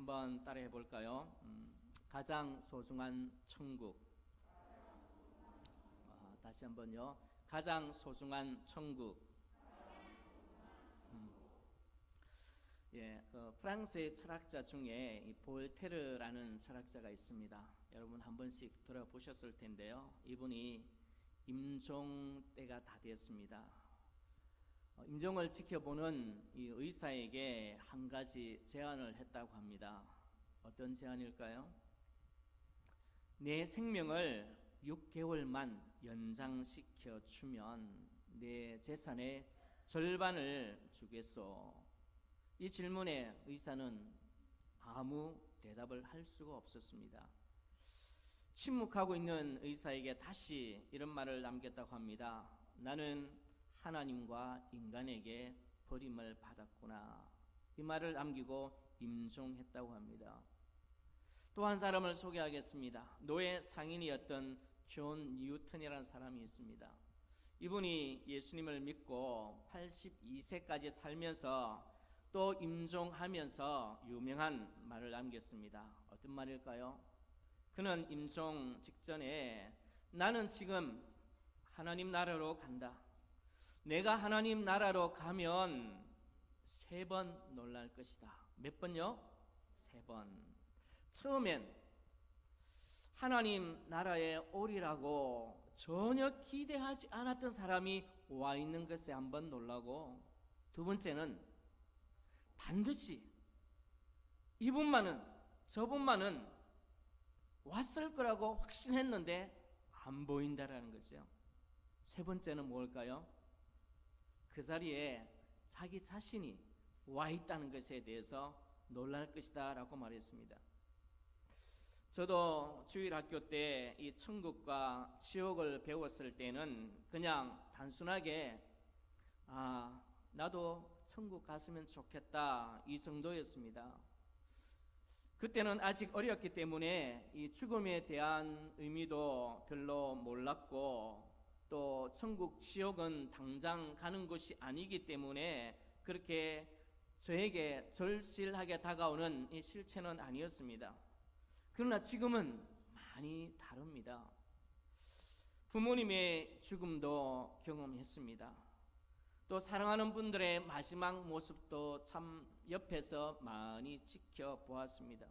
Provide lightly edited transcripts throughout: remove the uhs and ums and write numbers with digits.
한번 따라해 볼까요? 가장 소중한 천국. 다시 한번요. 가장 소중한 천국. 프랑스의 철학자 중에 이 볼테르라는 철학자가 있습니다. 여러분 한 번씩 들어보셨을 텐데요. 이분이 임종 때가 다 되었습니다. 임종을 지켜보는 이 의사에게 한 가지 제안을 했다고 합니다. 어떤 제안일까요? 내 생명을 6개월만 연장시켜 주면 내 재산의 절반을 주겠소. 이 질문에 의사는 아무 대답을 할 수가 없었습니다. 침묵하고 있는 의사에게 다시 이런 말을 남겼다고 합니다. 나는 하나님과 인간에게 버림을 받았구나. 이 말을 남기고 임종했다고 합니다. 또 한 사람을 소개하겠습니다. 노예 상인이었던 존 뉴턴이라는 사람이 있습니다. 이분이 예수님을 믿고 82세까지 살면서 또 임종하면서 유명한 말을 남겼습니다. 어떤 말일까요? 그는 임종 직전에 나는 지금 하나님 나라로 간다. 내가 하나님 나라로 가면 3번 놀랄 것이다. 몇 번요? 3번. 처음엔 하나님 나라에 오리라고 전혀 기대하지 않았던 사람이 와 있는 것에 한번 놀라고, 두 번째는 반드시 이분만은 저분만은 왔을 거라고 확신했는데 안 보인다라는 거죠. 세 번째는 뭘까요? 그 자리에 자기 자신이 와 있다는 것에 대해서 놀랄 것이다 라고 말했습니다. 저도 주일학교 때 이 천국과 지옥을 배웠을 때는 그냥 단순하게 나도 천국 갔으면 좋겠다 이 정도였습니다. 그때는 아직 어렸기 때문에 이 죽음에 대한 의미도 별로 몰랐고, 또 천국 지옥은 당장 가는 곳이 아니기 때문에 그렇게 저에게 절실하게 다가오는 이 실체는 아니었습니다. 그러나 지금은 많이 다릅니다. 부모님의 죽음도 경험했습니다. 또 사랑하는 분들의 마지막 모습도 참 옆에서 많이 지켜보았습니다.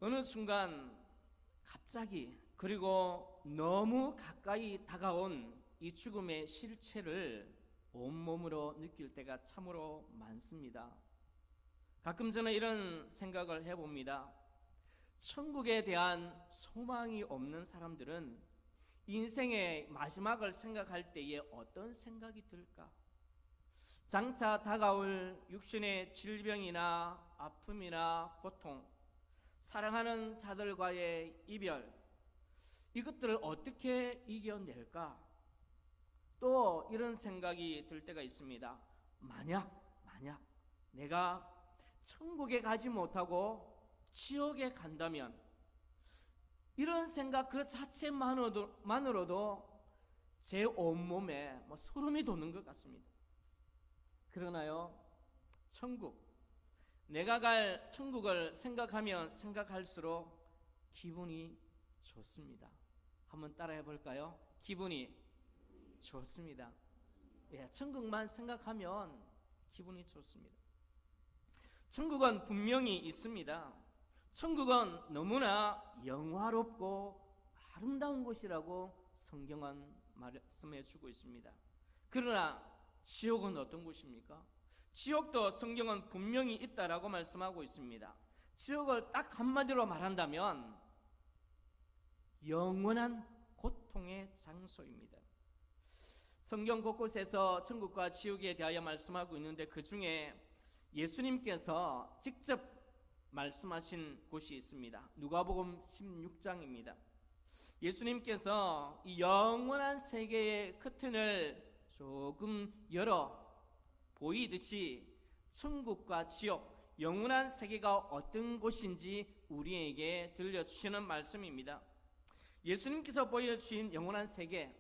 어느 순간 갑자기, 그리고 너무 가까이 다가온 이 죽음의 실체를 온몸으로 느낄 때가 참으로 많습니다. 가끔 저는 이런 생각을 해봅니다. 천국에 대한 소망이 없는 사람들은 인생의 마지막을 생각할 때에 어떤 생각이 들까? 장차 다가올 육신의 질병이나 아픔이나 고통, 사랑하는 자들과의 이별, 이것들을 어떻게 이겨낼까? 또 이런 생각이 들 때가 있습니다. 만약 내가 천국에 가지 못하고 지옥에 간다면, 이런 생각 그 자체만으로도 제 온몸에 소름이 돋는 것 같습니다. 그러나요, 내가 갈 천국을 생각하면 생각할수록 기분이 좋습니다. 한번 따라해 볼까요? 기분이 좋습니다. 천국만 생각하면 기분이 좋습니다. 천국은 분명히 있습니다. 천국은 너무나 영화롭고 아름다운 곳이라고 성경은 말씀해 주고 있습니다. 그러나 지옥은 어떤 곳입니까? 지옥도 성경은 분명히 있다라고 말씀하고 있습니다. 지옥을 딱 한마디로 말한다면 영원한 고통의 장소입니다. 성경 곳곳에서 천국과 지옥에 대하여 말씀하고 있는데, 그 중에 예수님께서 직접 말씀하신 곳이 있습니다. 누가복음 16장입니다. 예수님께서 이 영원한 세계의 커튼을 조금 열어 보이듯이 천국과 지옥, 영원한 세계가 어떤 곳인지 우리에게 들려주시는 말씀입니다. 예수님께서 보여주신 영원한 세계,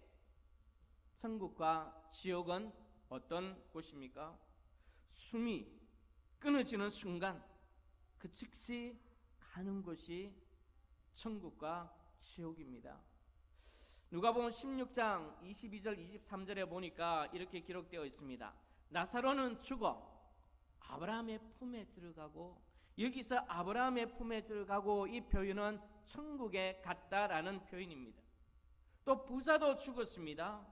천국과 지옥은 어떤 곳입니까? 숨이 끊어지는 순간 그 즉시 가는 곳이 천국과 지옥입니다. 누가복음 16장 22절 23절에 보니까 이렇게 기록되어 있습니다. 나사로는 죽어 아브라함의 품에 들어가고, 여기서 아브라함의 품에 들어가고 이 표현은 천국에 갔다라는 표현입니다. 또 부자도 죽었습니다.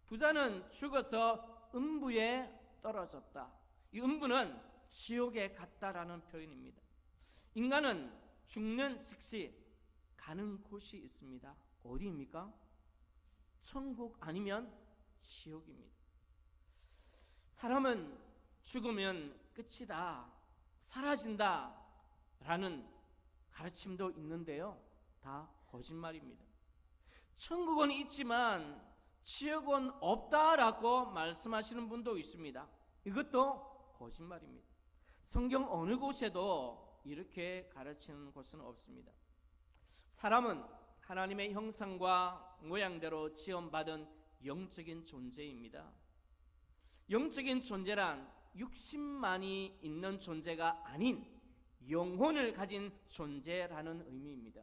부자는 죽어서 음부에 떨어졌다. 이 음부는 지옥에 갔다라는 표현입니다. 인간은 죽는 즉시 가는 곳이 있습니다. 어디입니까? 천국 아니면 지옥입니다. 사람은 죽으면 끝이다, 사라진다 라는 가르침도 있는데요, 다 거짓말입니다. 천국은 있지만 지옥은 없다라고 말씀하시는 분도 있습니다. 이것도 거짓말입니다. 성경 어느 곳에도 이렇게 가르치는 곳은 없습니다. 사람은 하나님의 형상과 모양대로 지음받은 영적인 존재입니다. 영적인 존재란 육신만이 있는 존재가 아닌 영혼을 가진 존재라는 의미입니다.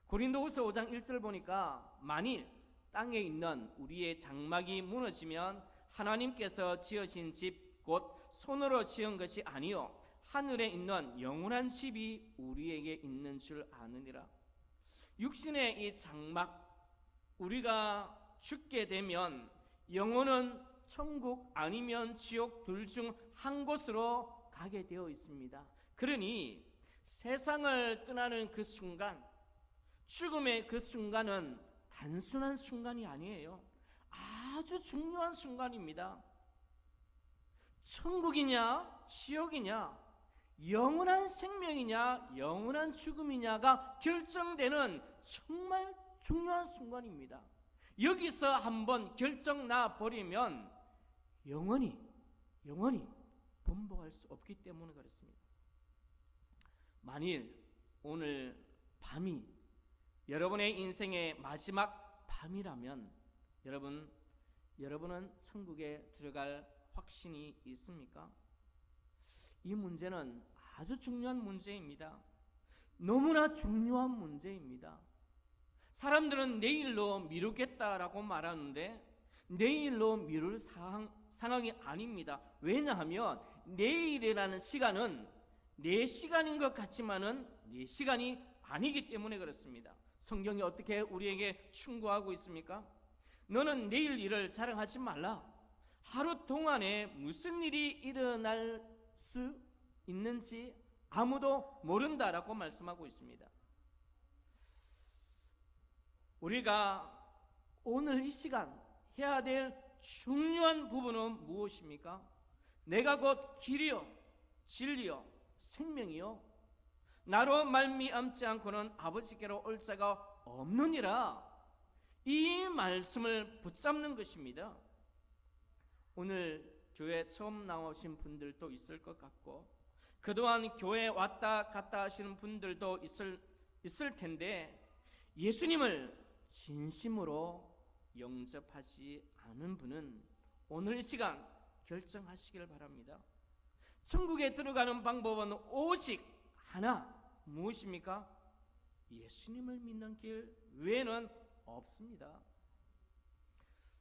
고린도후서 5장 1절 보니까 만일 땅에 있는 우리의 장막이 무너지면 하나님께서 지으신 집 곧 손으로 지은 것이 아니요 하늘에 있는 영원한 집이 우리에게 있는 줄 아느니라. 육신의 이 장막, 우리가 죽게 되면 영혼은 천국 아니면 지옥 둘 중 한 곳으로 가게 되어 있습니다. 그러니 세상을 떠나는 그 순간, 죽음의 그 순간은 단순한 순간이 아니에요. 아주 중요한 순간입니다. 천국이냐 지옥이냐, 영원한 생명이냐 영원한 죽음이냐가 결정되는 정말 중요한 순간입니다. 여기서 한번 결정 나 버리면 영원히 번복할 수 없기 때문에 그렇습니다. 만일 오늘 밤이 여러분의 인생의 마지막 밤이라면 여러분은 천국에 들어갈 확신이 있습니까? 이 문제는 아주 중요한 문제입니다. 너무나 중요한 문제입니다. 사람들은 내일로 미루겠다라고 말하는데 내일로 미룰 상황이 아닙니다. 왜냐하면 내일이라는 시간은 내 시간인 것 같지만은 내 시간이 아니기 때문에 그렇습니다. 성경이 어떻게 우리에게 충고하고 있습니까? 너는 내일 일을 자랑하지 말라. 하루 동안에 무슨 일이 일어날 수 있는지 아무도 모른다라고 말씀하고 있습니다. 우리가 오늘 이 시간 해야 될 중요한 부분은 무엇입니까? 내가 곧 길이요 진리요 생명이요 나로 말미암지 않고는 아버지께로 올 자가 없느니라. 이 말씀을 붙잡는 것입니다. 오늘 교회 처음 나오신 분들도 있을 것 같고 그동안 교회 왔다 갔다 하시는 분들도 있을 텐데 예수님을 진심으로 영접하지 않은 분은 오늘 이 시간 결정하시길 바랍니다. 천국에 들어가는 방법은 오직 하나, 무엇입니까? 예수님을 믿는 길 외에는 없습니다.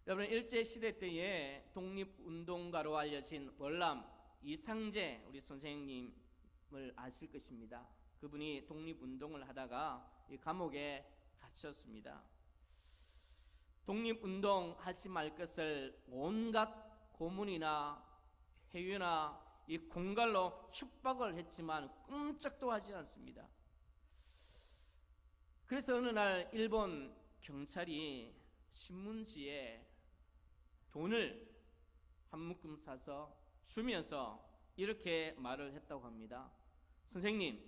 여러분, 일제시대 때에 독립운동가로 알려진 월남 이상재 우리 선생님을 아실 것입니다. 그분이 독립운동을 하다가 이 감옥에 갇혔습니다. 독립운동 하지 말 것을 온갖 고문이나 해유나 이 공갈로 협박을 했지만 꼼짝도 하지 않습니다. 그래서 어느 날 일본 경찰이 신문지에 돈을 한 묶음 사서 주면서 이렇게 말을 했다고 합니다. 선생님,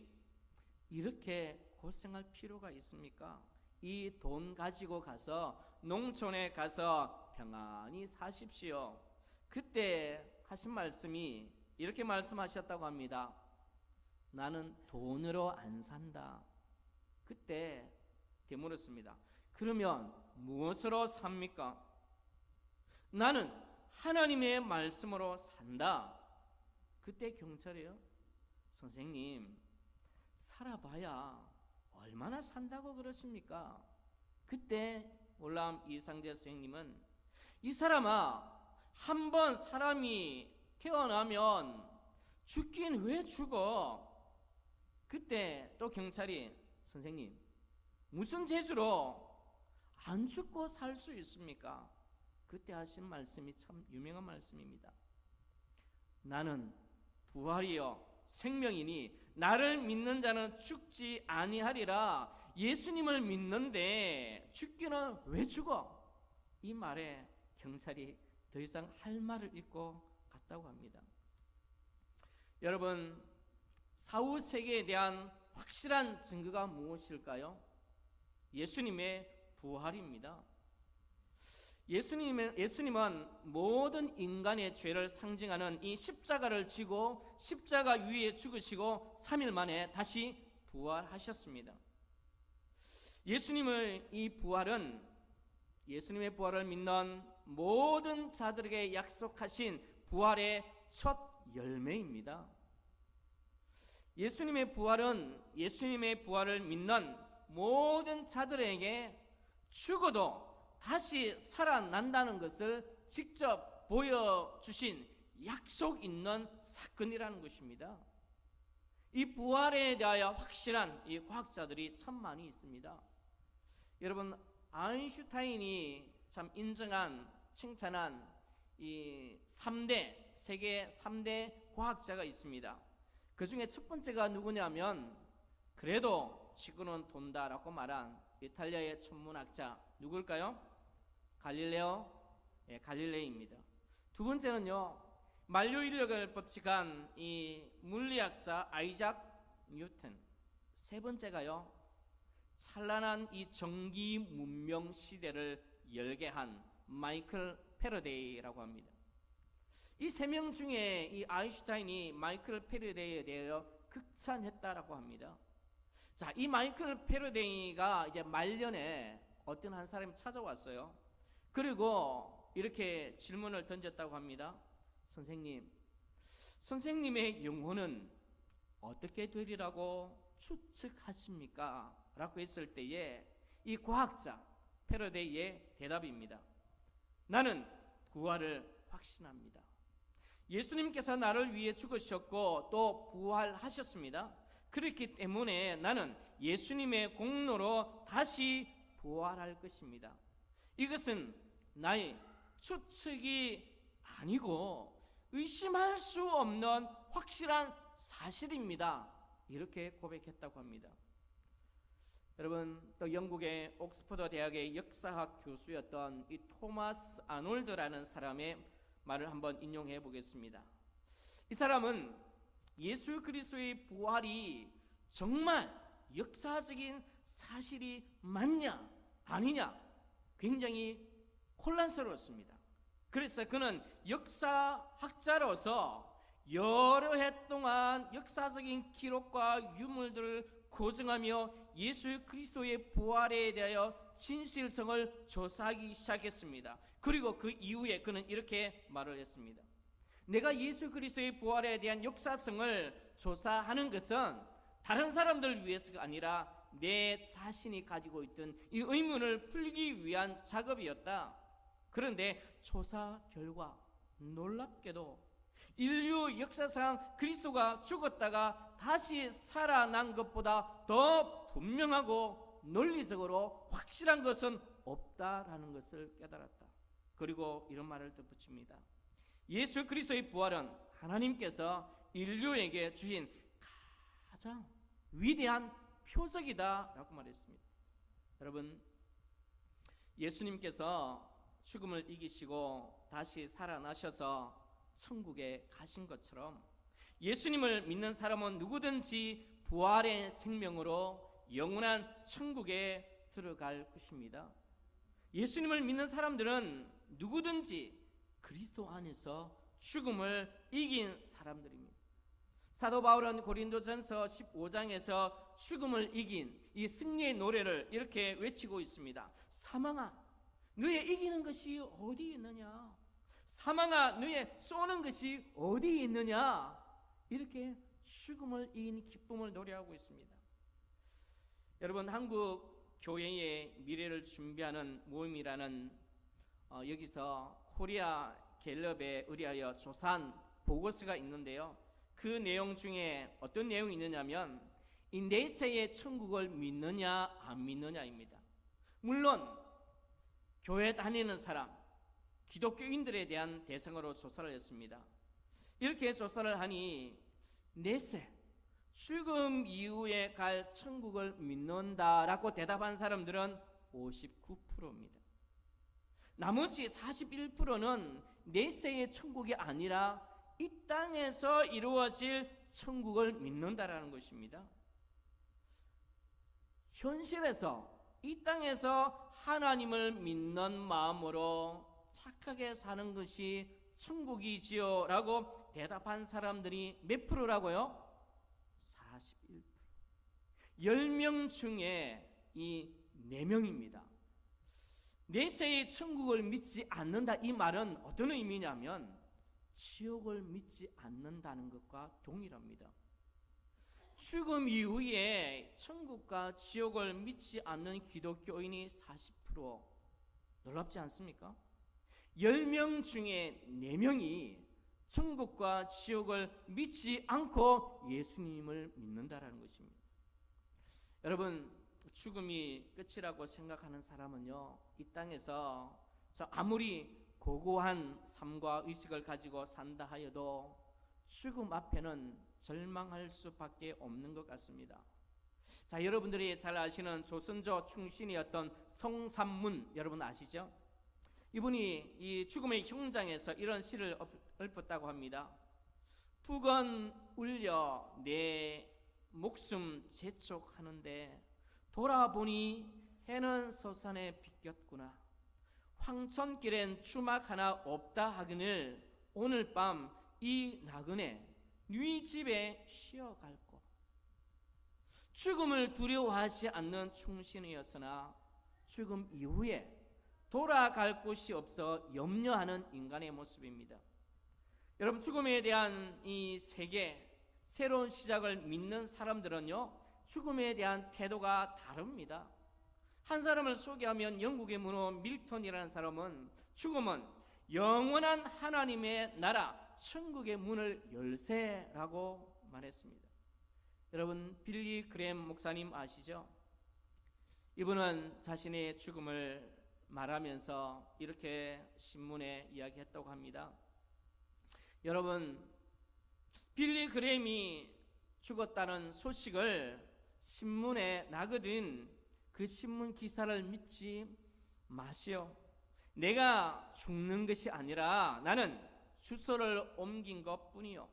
이렇게 고생할 필요가 있습니까? 이 돈 가지고 가서 농촌에 가서 평안히 사십시오. 그때 하신 말씀이 이렇게 말씀하셨다고 합니다. 나는 돈으로 안 산다. 그때 되물었습니다. 그러면 무엇으로 삽니까? 나는 하나님의 말씀으로 산다. 그때 경찰이요, 선생님, 살아봐야 얼마나 산다고 그러십니까? 그때 올라온 이상재 선생님은, 이 사람아, 한번 사람이 태어나면 죽긴 왜 죽어? 그때 또 경찰이, 선생님, 무슨 재주로 안 죽고 살 수 있습니까? 그때 하신 말씀이 참 유명한 말씀입니다. 나는 부활이요 생명이니 나를 믿는 자는 죽지 아니하리라. 예수님을 믿는데 죽기는 왜 죽어? 이 말에 경찰이 더 이상 할 말을 잃고 갔다고 합니다. 여러분, 사후 세계에 대한 확실한 증거가 무엇일까요? 예수님의 부활입니다. 예수님은 모든 인간의 죄를 상징하는 이 십자가를 지고 십자가 위에 죽으시고 3일 만에 다시 부활하셨습니다. 예수님의 부활을 믿는 모든 자들에게 약속하신 부활의 첫 열매입니다. 예수님의 부활을 믿는 모든 자들에게 죽어도 다시 살아난다는 것을 직접 보여주신 약속 있는 사건이라는 것입니다. 이 부활에 대하여 확실한 이 과학자들이 참 많이 있습니다. 여러분, 아인슈타인이 참 인정한, 칭찬한 이 세계 3대 과학자가 있습니다. 그 중에 첫 번째가 누구냐면, 그래도 지구는 돈다라고 말한 이탈리아의 천문학자 누굴까요? 갈릴레이입니다. 두 번째는요, 만류인력을 법칙한 이 물리학자 아이작 뉴턴. 세 번째가요, 찬란한 이 전기 문명 시대를 열게 한 마이클 패러데이라고 합니다. 이 세 명 중에 이 아인슈타인이 마이클 패러데이에 대하여 극찬했다라고 합니다. 자, 이 마이클 패러데이가 이제 말년에 어떤 한 사람이 찾아왔어요. 그리고 이렇게 질문을 던졌다고 합니다. 선생님의 영혼은 어떻게 되리라고 추측하십니까? 라고 했을 때에 이 과학자 패러데이의 대답입니다. 나는 부활을 확신합니다. 예수님께서 나를 위해 죽으셨고 또 부활하셨습니다. 그렇기 때문에 나는 예수님의 공로로 다시 부활할 것입니다. 이것은 나의 추측이 아니고 의심할 수 없는 확실한 사실입니다. 이렇게 고백했다고 합니다. 여러분, 또 영국의 옥스퍼드 대학의 역사학 교수였던 이 토마스 아놀드라는 사람의 말을 한번 인용해 보겠습니다. 이 사람은 예수 그리스도의 부활이 정말 역사적인 사실이 맞냐 아니냐 굉장히 혼란스러웠습니다. 그래서 그는 역사학자로서 여러 해 동안 역사적인 기록과 유물들을 고증하며 예수 그리스도의 부활에 대하여 진실성을 조사하기 시작했습니다. 그리고 그 이후에 그는 이렇게 말을 했습니다. 내가 예수 그리스도의 부활에 대한 역사성을 조사하는 것은 다른 사람들을 위해서가 아니라 내 자신이 가지고 있던 이 의문을 풀기 위한 작업이었다. 그런데 조사 결과 놀랍게도 인류 역사상 그리스도가 죽었다가 다시 살아난 것보다 더 분명하고 논리적으로 확실한 것은 없다라는 것을 깨달았다. 그리고 이런 말을 덧붙입니다. 예수 그리스도의 부활은 하나님께서 인류에게 주신 가장 위대한 표적이다 라고 말했습니다. 여러분, 예수님께서 죽음을 이기시고 다시 살아나셔서 천국에 가신 것처럼 예수님을 믿는 사람은 누구든지 부활의 생명으로 영원한 천국에 들어갈 것입니다. 예수님을 믿는 사람들은 누구든지 그리스도 안에서 죽음을 이긴 사람들입니다. 사도 바울은 고린도전서 15장에서 죽음을 이긴 이 승리의 노래를 이렇게 외치고 있습니다. 사망아, 너의 이기는 것이 어디 있느냐? 사망아, 너의 쏘는 것이 어디 있느냐? 이렇게 죽음을 이긴 기쁨을 노래하고 있습니다. 여러분, 한국 교회의 미래를 준비하는 모임이라는 여기서 코리아 갤럽에 의뢰하여 조사한 보고서가 있는데요. 그 내용 중에 어떤 내용이 있느냐면 이 내세의 천국을 믿느냐 안 믿느냐입니다. 물론 교회 다니는 사람, 기독교인들에 대한 대상으로 조사를 했습니다. 이렇게 조사를 하니 내세, 죽음 이후에 갈 천국을 믿는다라고 대답한 사람들은 59%입니다. 나머지 41%는 내세의 천국이 아니라 이 땅에서 이루어질 천국을 믿는다라는 것입니다. 현실에서 이 땅에서 하나님을 믿는 마음으로 착하게 사는 것이 천국이지요 라고 대답한 사람들이 몇 프로라고요? 41%. 10명 중에 이 4명입니다. 내세의 천국을 믿지 않는다, 이 말은 어떤 의미냐면 지옥을 믿지 않는다는 것과 동일합니다. 죽음 이후에 천국과 지옥을 믿지 않는 기독교인이 40%. 놀랍지 않습니까? 10명 중에 4명이 천국과 지옥을 믿지 않고 예수님을 믿는다라는 것입니다. 여러분, 죽음이 끝이라고 생각하는 사람은요, 이 땅에서 아무리 고고한 삶과 의식을 가지고 산다 하여도 죽음 앞에는 절망할 수밖에 없는 것 같습니다. 자, 여러분들이 잘 아시는 조선조 충신이었던 성삼문, 여러분 아시죠? 이분이 이 죽음의 현장에서 이런 시를 읊었다고 합니다. 북은 울려 내 목숨 재촉하는데 돌아보니 해는 서산에 비꼈구나. 황천길엔 주막 하나 없다 하거늘 오늘 밤 이 나그네 네 집에 쉬어갈고. 죽음을 두려워하지 않는 충신이었으나 죽음 이후에 돌아갈 곳이 없어 염려하는 인간의 모습입니다. 여러분, 죽음에 대한 이 세계, 새로운 시작을 믿는 사람들은요, 죽음에 대한 태도가 다릅니다. 한 사람을 소개하면 영국의 문호 밀턴이라는 사람은 죽음은 영원한 하나님의 나라 천국의 문을 열쇠라고 말했습니다. 여러분, 빌리 그램 목사님 아시죠? 이분은 자신의 죽음을 말하면서 이렇게 신문에 이야기했다고 합니다. 여러분, 빌리 그램이 죽었다는 소식을 신문에 나거든 그 신문 기사를 믿지 마시오. 내가 죽는 것이 아니라 나는 주소를 옮긴 것뿐이요.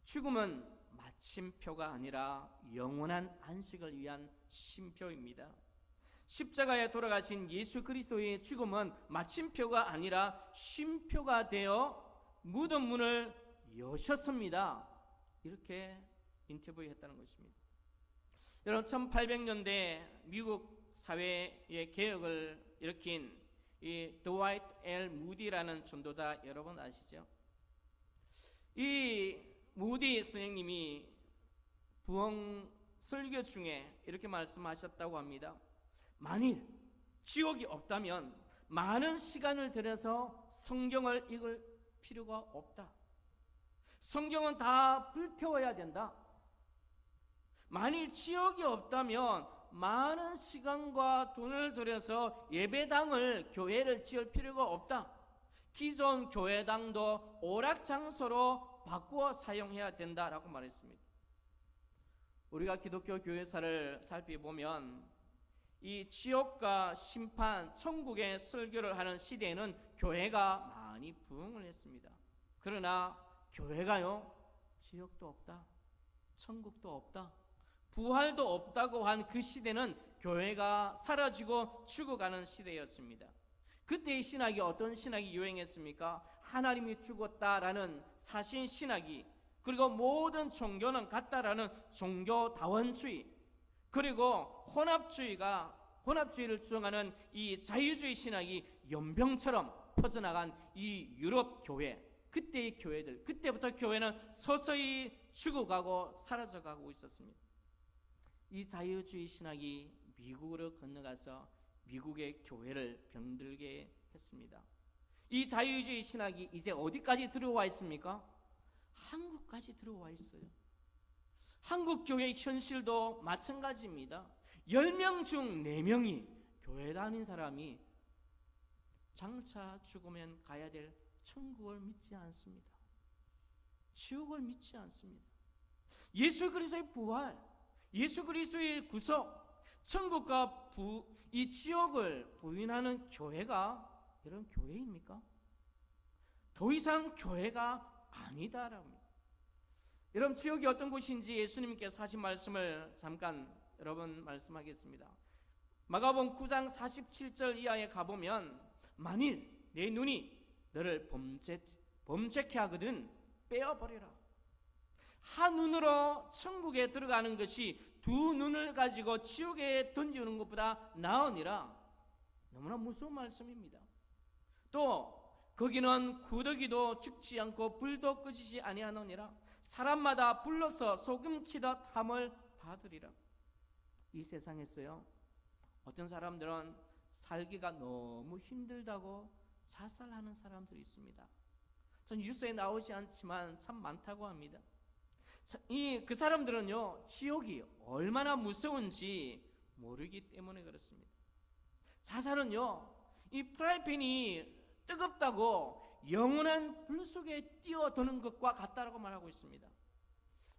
죽음은 마침표가 아니라 영원한 안식을 위한 쉼표입니다. 십자가에 돌아가신 예수 그리스도의 죽음은 마침표가 아니라 쉼표가 되어 무덤 문을 여셨습니다. 이렇게 인터뷰했다는 것입니다. 여러분, 1800년대 미국 사회의 개혁을 일으킨 이 드와이트 L 무디라는 전도자 여러분 아시죠? 이 무디 선생님이 부흥 설교 중에 이렇게 말씀하셨다고 합니다. 만일 지옥이 없다면 많은 시간을 들여서 성경을 읽을 필요가 없다. 성경은 다 불태워야 된다. 만일 지옥이 없다면 많은 시간과 돈을 들여서 예배당을, 교회를 지을 필요가 없다. 기존 교회당도 오락장소로 바꾸어 사용해야 된다라고 말했습니다. 우리가 기독교 교회사를 살펴보면 이 지옥과 심판, 천국의 설교를 하는 시대에는 교회가 많이 부흥을 했습니다. 그러나 교회가요, 지옥도 없다, 천국도 없다, 부활도 없다고 한 그 시대는 교회가 사라지고 죽어가는 시대였습니다. 그때의 신학이 어떤 신학이 유행했습니까? 하나님이 죽었다라는 사신 신학이, 그리고 모든 종교는 같다라는 종교다원주의, 그리고 혼합주의를 주장하는 이 자유주의 신학이 연병처럼 퍼져나간 이 유럽 교회, 그때의 교회들, 그때부터 교회는 서서히 죽어가고 사라져가고 있었습니다. 이 자유주의 신학이 미국으로 건너가서 미국의 교회를 병들게 했습니다. 이 자유주의 신학이 이제 어디까지 들어와 있습니까? 한국까지 들어와 있어요. 한국 교회 현실도 마찬가지입니다. 10명 중 4명이 교회 다닌 사람이 장차 죽으면 가야 될 천국을 믿지 않습니다. 지옥을 믿지 않습니다. 예수 그리스도의 부활, 예수 그리스도의 구속, 천국과 이 지옥을 부인하는 교회가 여러분 교회입니까? 더 이상 교회가 아니다라고 합니다. 여러분 지옥이 어떤 곳인지 예수님께서 하신 말씀을 잠깐 여러분 말씀하겠습니다. 마가복음 9장 47절 이하에 가보면 만일 내 눈이 너를 범죄케 하거든 빼어버려라. 한 눈으로 천국에 들어가는 것이 두 눈을 가지고 지옥에 던지는 것보다 나으니라. 너무나 무서운 말씀입니다. 또 거기는 구더기도 죽지 않고 불도 꺼지지 아니하느니라. 사람마다 불러서 소금치듯 함을 받으리라. 이 세상에서요, 어떤 사람들은 살기가 너무 힘들다고 자살하는 사람들이 있습니다. 전 뉴스에 나오지 않지만 참 많다고 합니다. 그 사람들은요, 지옥이 얼마나 무서운지 모르기 때문에 그렇습니다. 자살은요, 이 프라이팬이 뜨겁다고 영원한 불 속에 뛰어드는 것과 같다라고 말하고 있습니다.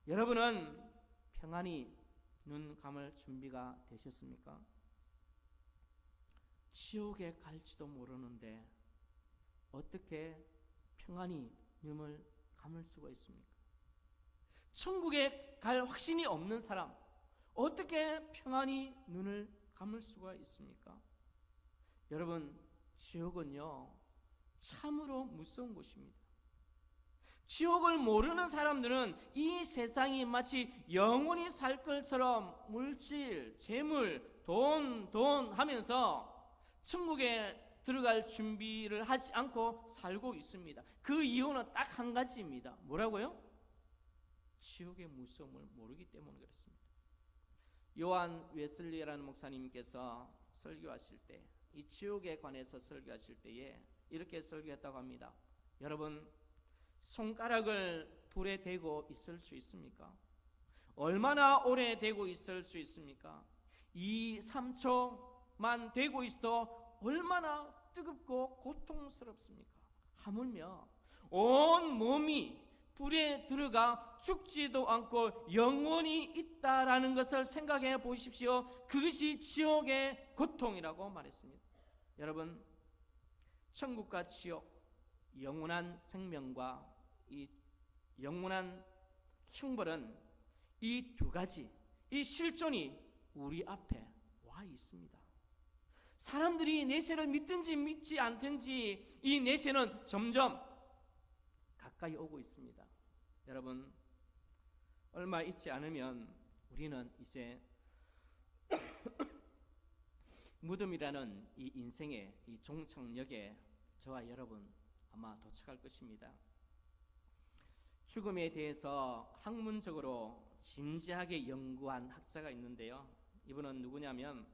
여러분은 평안히 눈 감을 준비가 되셨습니까? 지옥에 갈지도 모르는데 어떻게 평안히 눈을 감을 수가 있습니까? 천국에 갈 확신이 없는 사람 어떻게 평안히 눈을 감을 수가 있습니까? 여러분, 지옥은요 참으로 무서운 곳입니다. 지옥을 모르는 사람들은 이 세상이 마치 영원히 살 것처럼 물질, 재물, 돈 하면서 천국에 들어갈 준비를 하지 않고 살고 있습니다. 그 이유는 딱 한 가지입니다. 뭐라고요? 지옥의 무서움을 모르기 때문에 그렇습니다. 요한 웨슬리라는 목사님께서 설교하실 때, 이 지옥에 관해서 설교하실 때에 이렇게 설교했다고 합니다. 여러분, 손가락을 불에 대고 있을 수 있습니까? 얼마나 오래 대고 있을 수 있습니까? 2, 3초만 대고 있어도 얼마나 뜨겁고 고통스럽습니까? 하물며 온 몸이 불에 들어가 죽지도 않고 영원히 있다라는 것을 생각해 보십시오. 그것이 지옥의 고통이라고 말했습니다. 여러분, 천국과 지옥, 영원한 생명과 이 영원한 형벌은 이 두 가지, 이 실존이 우리 앞에 와 있습니다. 사람들이 내세를 믿든지 믿지 않든지 이 내세는 점점 가까이 오고 있습니다. 여러분, 얼마 있지 않으면 우리는 이제 무덤이라는 이 인생의 이 종착역에 저와 여러분 아마 도착할 것입니다. 죽음에 대해서 학문적으로 진지하게 연구한 학자가 있는데요. 이분은 누구냐면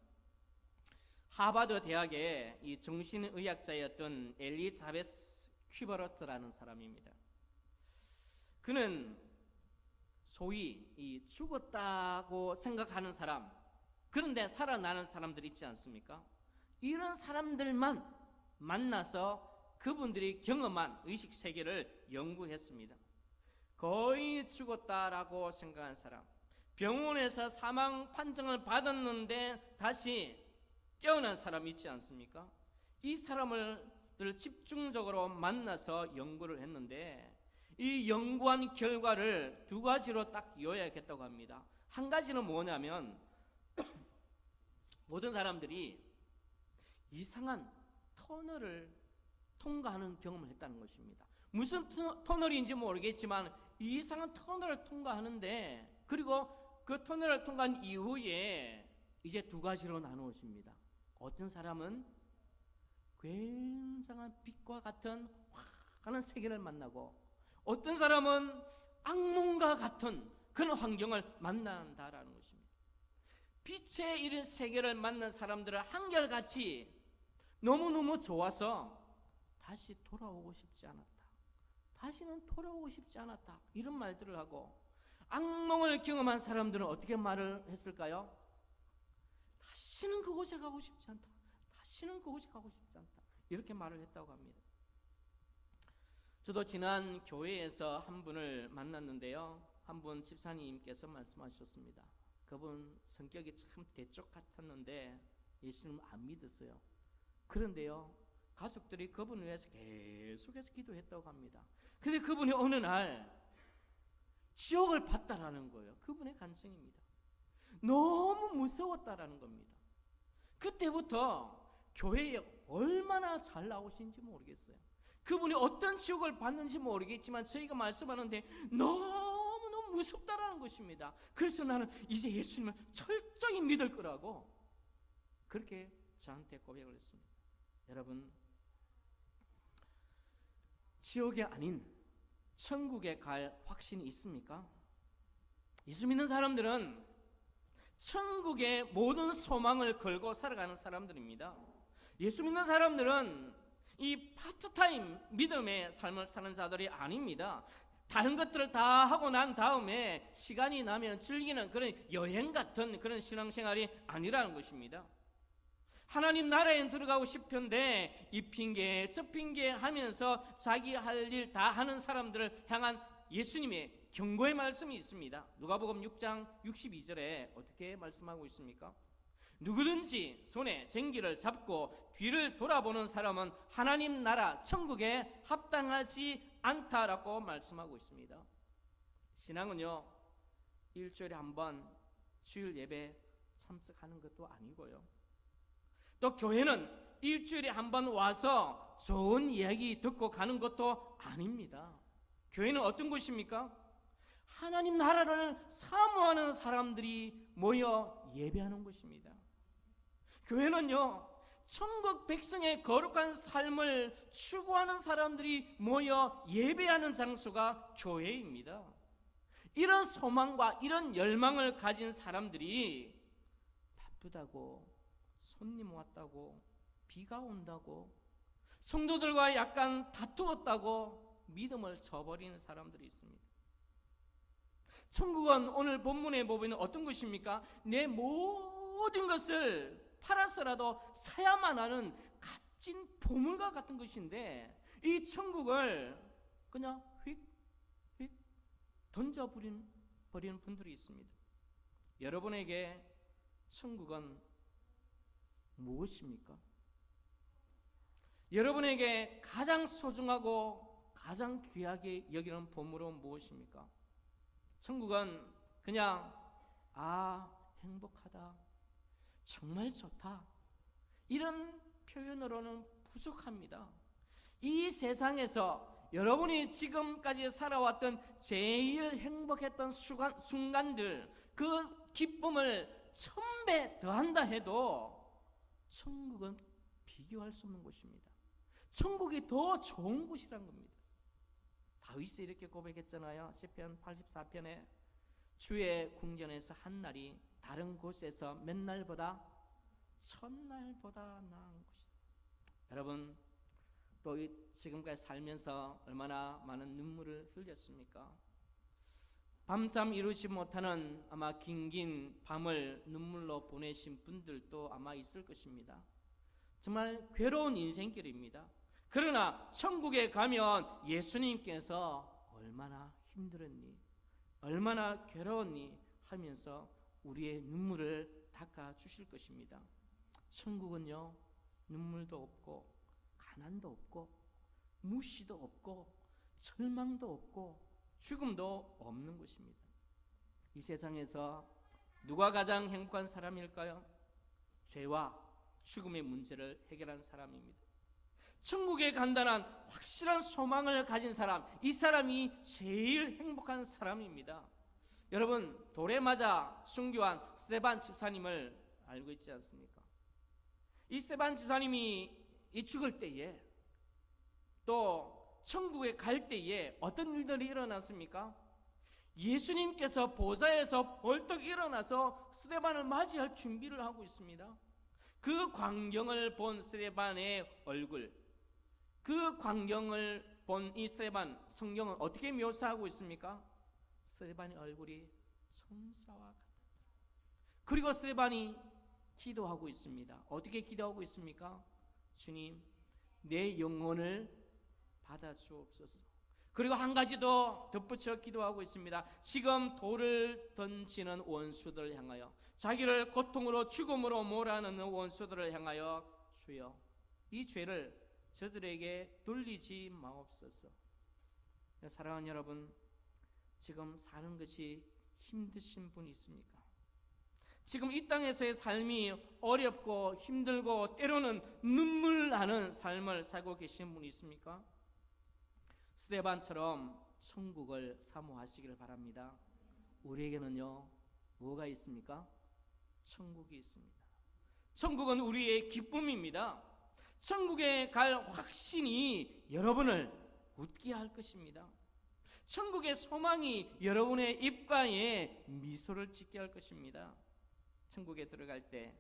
하버드 대학의 이 정신의학자였던 엘리자베스 퀴버러스라는 사람입니다. 그는 소위 이 죽었다고 생각하는 사람, 그런데 살아나는 사람들 있지 않습니까? 이런 사람들만 만나서 그분들이 경험한 의식 세계를 연구했습니다. 거의 죽었다라고 생각한 사람, 병원에서 사망 판정을 받았는데 다시 깨어난 사람 있지 않습니까? 이 사람을 집중적으로 만나서 연구를 했는데 이 연구한 결과를 두 가지로 딱 요약했다고 합니다. 한 가지는 뭐냐면 모든 사람들이 이상한 터널을 통과하는 경험을 했다는 것입니다. 무슨 터널인지 모르겠지만 이상한 터널을 통과하는데, 그리고 그 터널을 통과한 이후에 이제 두 가지로 나누어집니다. 어떤 사람은 굉장한 빛과 같은 하는 세계를 만나고, 어떤 사람은 악몽과 같은 그런 환경을 만난다라는 것입니다. 빛의 이런 세계를 만난 사람들은 한결같이 너무너무 좋아서 다시 돌아오고 싶지 않았다, 다시는 돌아오고 싶지 않았다, 이런 말들을 하고, 악몽을 경험한 사람들은 어떻게 말을 했을까요? 다시는 그곳에 가고 싶지 않다, 다시는 그곳에 가고 싶지 않다, 이렇게 말을 했다고 합니다. 저도 지난 교회에서 한 분을 만났는데요, 한 분 집사님께서 말씀하셨습니다. 그분 성격이 참 대쪽 같았는데 예수님을 안 믿었어요. 그런데요, 가족들이 그분을 위해서 계속해서 기도했다고 합니다. 그런데 그분이 어느 날 지옥을 봤다라는 거예요. 그분의 간증입니다. 너무 무서웠다라는 겁니다. 그때부터 교회에 얼마나 잘 나오신지 모르겠어요. 그분이 어떤 지옥을 받는지 모르겠지만 저희가 말씀하는데 너무너무 무섭다라는 것입니다. 그래서 나는 이제 예수님을 철저히 믿을 거라고 그렇게 저한테 고백을 했습니다. 여러분, 지옥이 아닌 천국에 갈 확신이 있습니까? 예수 믿는 사람들은 천국의 모든 소망을 걸고 살아가는 사람들입니다. 예수 믿는 사람들은 이 파트타임 믿음의 삶을 사는 자들이 아닙니다. 다른 것들을 다 하고 난 다음에 시간이 나면 즐기는 그런 여행 같은 그런 신앙생활이 아니라는 것입니다. 하나님 나라에 들어가고 싶은데 이 핑계 저 핑계 하면서 자기 할 일 다 하는 사람들을 향한 예수님의 경고의 말씀이 있습니다. 누가복음 6장 62절에 어떻게 말씀하고 있습니까? 누구든지 손에 쟁기를 잡고 뒤를 돌아보는 사람은 하나님 나라 천국에 합당하지 않다라고 말씀하고 있습니다. 신앙은요, 일주일에 한 번 주일 예배 참석하는 것도 아니고요, 또 교회는 일주일에 한 번 와서 좋은 이야기 듣고 가는 것도 아닙니다. 교회는 어떤 곳입니까? 하나님 나라를 사모하는 사람들이 모여 예배하는 곳입니다. 교회는요, 천국 백성의 거룩한 삶을 추구하는 사람들이 모여 예배하는 장소가 교회입니다. 이런 소망과 이런 열망을 가진 사람들이 바쁘다고, 손님 왔다고, 비가 온다고, 성도들과 약간 다투었다고 믿음을 저버리는 사람들이 있습니다. 천국은 오늘 본문에 보면 어떤 것입니까? 내 모든 것을 팔아서라도 사야만 하는 값진 보물과 같은 것인데, 이 천국을 그냥 휙 던져버리는 분들이 있습니다. 여러분에게 천국은 무엇입니까? 여러분에게 가장 소중하고 가장 귀하게 여기는 보물은 무엇입니까? 천국은 그냥 행복하다, 정말 좋다, 이런 표현으로는 부족합니다. 이 세상에서 여러분이 지금까지 살아왔던 제일 행복했던 순간들, 그 기쁨을 1000배 더한다 해도 천국은 비교할 수 없는 곳입니다. 천국이 더 좋은 곳이란 겁니다. 다윗이 이렇게 고백했잖아요. 시편 84편에 주의 궁전에서 한 날이 다른 곳에서 몇 날보다 1000날보다 나은 곳이다. 여러분, 또 지금까지 살면서 얼마나 많은 눈물을 흘렸습니까? 밤잠 이루지 못하는 아마 긴 밤을 눈물로 보내신 분들도 아마 있을 것입니다. 정말 괴로운 인생길입니다. 그러나 천국에 가면 예수님께서 얼마나 힘들었니, 얼마나 괴로웠니 하면서 우리의 눈물을 닦아주실 것입니다. 천국은요, 눈물도 없고 가난도 없고 무시도 없고 절망도 없고 죽음도 없는 곳입니다. 이 세상에서 누가 가장 행복한 사람일까요? 죄와 죽음의 문제를 해결한 사람입니다. 천국에 간다는 확실한 소망을 가진 사람, 이 사람이 제일 행복한 사람입니다. 여러분, 돌에 맞아 순교한 스데반 집사님을 알고 있지 않습니까? 이 스데반 집사님이 이 죽을 때에 또 천국에 갈 때에 어떤 일들이 일어났습니까? 예수님께서 보좌에서 벌떡 일어나서 스데반을 맞이할 준비를 하고 있습니다. 그 광경을 본 스데반의 얼굴, 그 광경을 본 이 스데반, 성경은 어떻게 묘사하고 있습니까? 스데반의 얼굴이 천사와 같았다. 그리고 스데반이 기도하고 있습니다. 어떻게 기도하고 있습니까? 주님, 내 영혼을 받아 주옵소서. 그리고 한 가지 더 덧붙여 기도하고 있습니다. 지금 돌을 던지는 원수들을 향하여, 자기를 고통으로 죽음으로 몰아넣는 원수들을 향하여, 주여 이 죄를 저들에게 돌리지 마옵소서. 사랑하는 여러분, 지금 사는 것이 힘드신 분 있습니까? 지금 이 땅에서의 삶이 어렵고 힘들고 때로는 눈물 나는 삶을 살고 계신 분 있습니까? 스데반처럼 천국을 사모하시기를 바랍니다. 우리에게는요, 뭐가 있습니까? 천국이 있습니다. 천국은 우리의 기쁨입니다. 천국에 갈 확신이 여러분을 웃게 할 것입니다. 천국의 소망이 여러분의 입가에 미소를 짓게 할 것입니다. 천국에 들어갈 때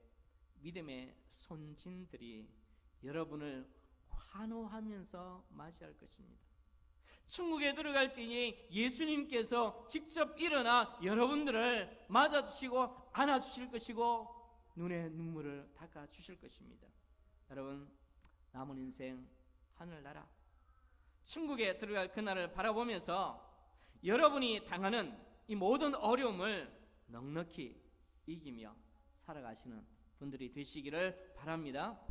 믿음의 선진들이 여러분을 환호하면서 맞이할 것입니다. 천국에 들어갈 때에 예수님께서 직접 일어나 여러분들을 맞아주시고 안아주실 것이고 눈에 눈물을 닦아주실 것입니다. 여러분, 남은 인생 하늘나라 천국에 들어갈 그날을 바라보면서 여러분이 당하는 이 모든 어려움을 넉넉히 이기며 살아가시는 분들이 되시기를 바랍니다.